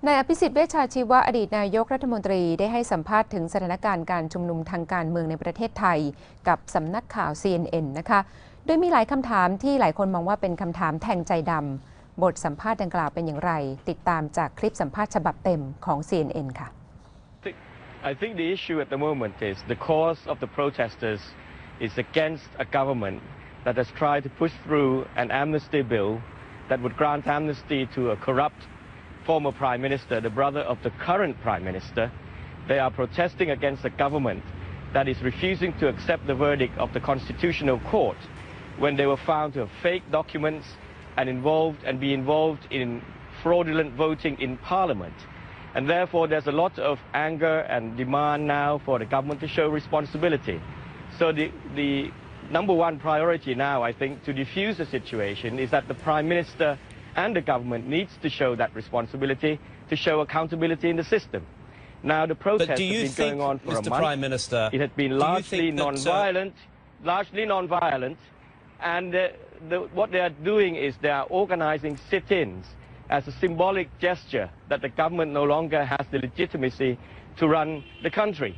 นายอภิสิทธิ์เวชชาชีวะอดีตนายกรัฐมนตรีได้ให้สัมภาษณ์ถึงสถานการณ์การชุมนุมทางการเมืองในประเทศไทยกับสำนักข่าว CNN นะคะโดยมีหลายคำถามที่หลายคนมองว่าเป็นคำถามแทงใจดำบทสัมภาษณ์ดังกล่าวเป็นอย่างไรติดตามจากคลิปสัมภาษณ์ฉบับเต็มของ CNN ค่ะ I think the issue at the moment is the cause of the protesters is against a government that has tried to push through an amnesty bill that would grant amnesty to a corrupt former Prime Minister, the brother of the current Prime Minister. They are protesting against a government that is refusing to accept the verdict of the Constitutional Court when they were found to have fake documents and be involved in fraudulent voting in Parliament. And therefore, there's a lot of anger and demand now for the government to show responsibility. So the number one priority now, I think, to defuse the situation is that the Prime Minister and the government needs to show that responsibility, to show accountability in the system. Now, the protest has been going on for a month. Prime Minister, it has been largely non-violent, and what they are doing is they are organizing sit-ins as a symbolic gesture that the government no longer has the legitimacy to run the country.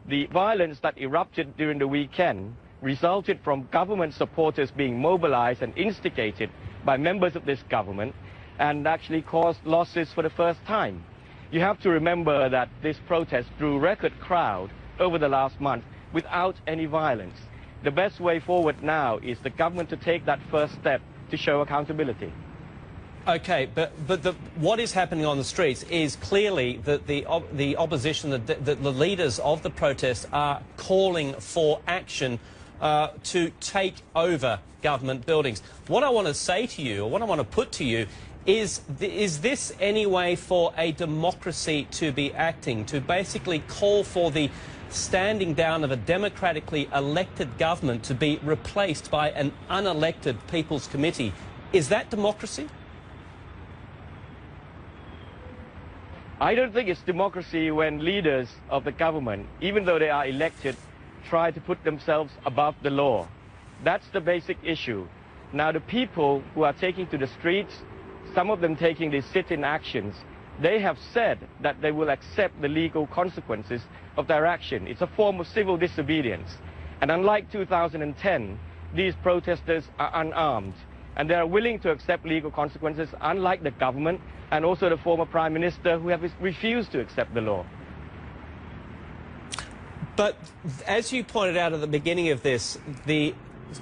The violence that erupted during the weekend resulted from government supporters being mobilized and instigated by members of this government and actually caused losses for the first time. You have to remember that this protest drew record crowd over the last month without any violence. The best way forward now is the government to take that first step to show accountability. Okay, but what is happening on the streets is clearly that the opposition, the leaders of the protests are calling for action to take over government buildings. What I want to say to you, or what I want to put to you, is this any way for a democracy to be acting, to basically call for the standing down of a democratically elected government to be replaced by an unelected People's Committee? Is that democracy? I don't think it's democracy when leaders of the government, even though they are elected, try to put themselves above the law. That's the basic issue. Now, the people who are taking to the streets, some of them taking these sit-in actions, they have said that they will accept the legal consequences of their action. It's a form of civil disobedience. And unlike 2010, these protesters are unarmed. And they are willing to accept legal consequences, unlike the government and also the former Prime Minister who have refused to accept the law. But as you pointed out at the beginning of this, the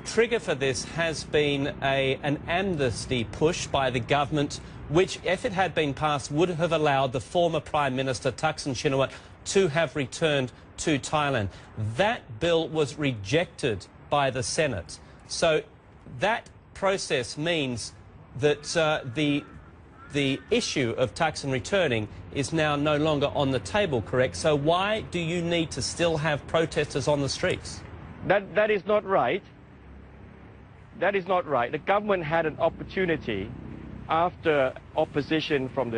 trigger for this has been an amnesty push by the government, which, if it had been passed, would have allowed the former Prime Minister Thaksin Shinawatra to have returned to Thailand. That bill was rejected by the Senate. So that process means that the issue of Thaksin returning is now no longer on the table, correct? So why do you need to still have protesters on the streets? That is not right. That is not right. The government had an opportunity after opposition from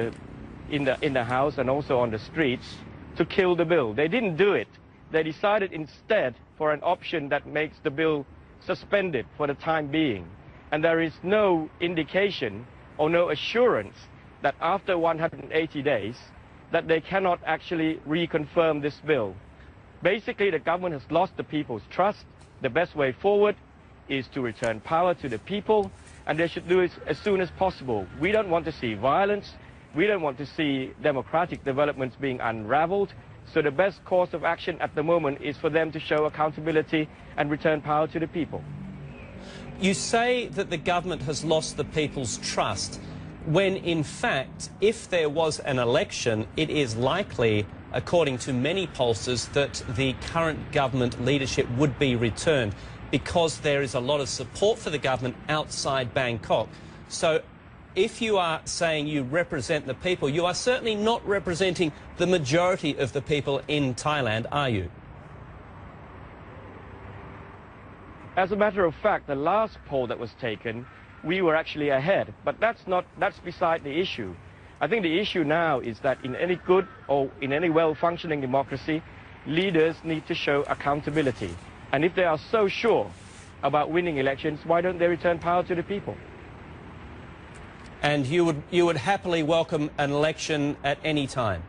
in the House and also on the streets to kill the bill. They didn't do it. They decided instead for an option that makes the bill suspended for the time being. And there is no indication or no assurance that after 180 days that they cannot actually reconfirm this bill. Basically, the government has lost the people's trust. The best way forward is to return power to the people, and they should do it as soon as possible. We don't want to see violence. We don't want to see democratic developments being unraveled. So the best course of action at the moment is for them to show accountability and return power to the people. You say that the government has lost the people's trust, when in fact, if there was an election, it is likely, according to many pollsters, that the current government leadership would be returned because there is a lot of support for the government outside Bangkok. So if you are saying you represent the people, you are certainly not representing the majority of the people in Thailand, are you? As a matter of fact, the last poll that was taken, we were actually ahead, but that's beside the issue. I think the issue now is that in any good or in any well-functioning democracy, leaders need to show accountability. And if they are so sure about winning elections, why don't they return power to the people? and you would happily welcome an election at any time.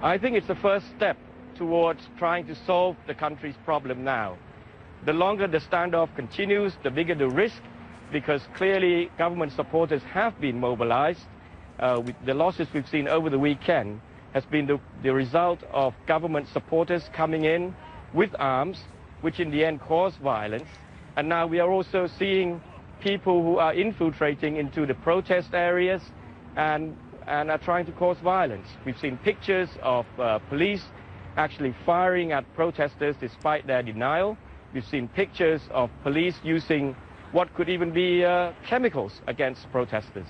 I think it's the first step towards trying to solve the country's problem now. The longer the standoff continues, the bigger the risk, because clearly government supporters have been mobilized. With the losses we've seen over the weekend has been the result of government supporters coming in with arms, which in the end caused violence. And now we are also seeing people who are infiltrating into the protest areas and are trying to cause violence. We've seen pictures of police actually firing at protesters despite their denial. We've seen pictures of police using what could even be chemicals against protesters.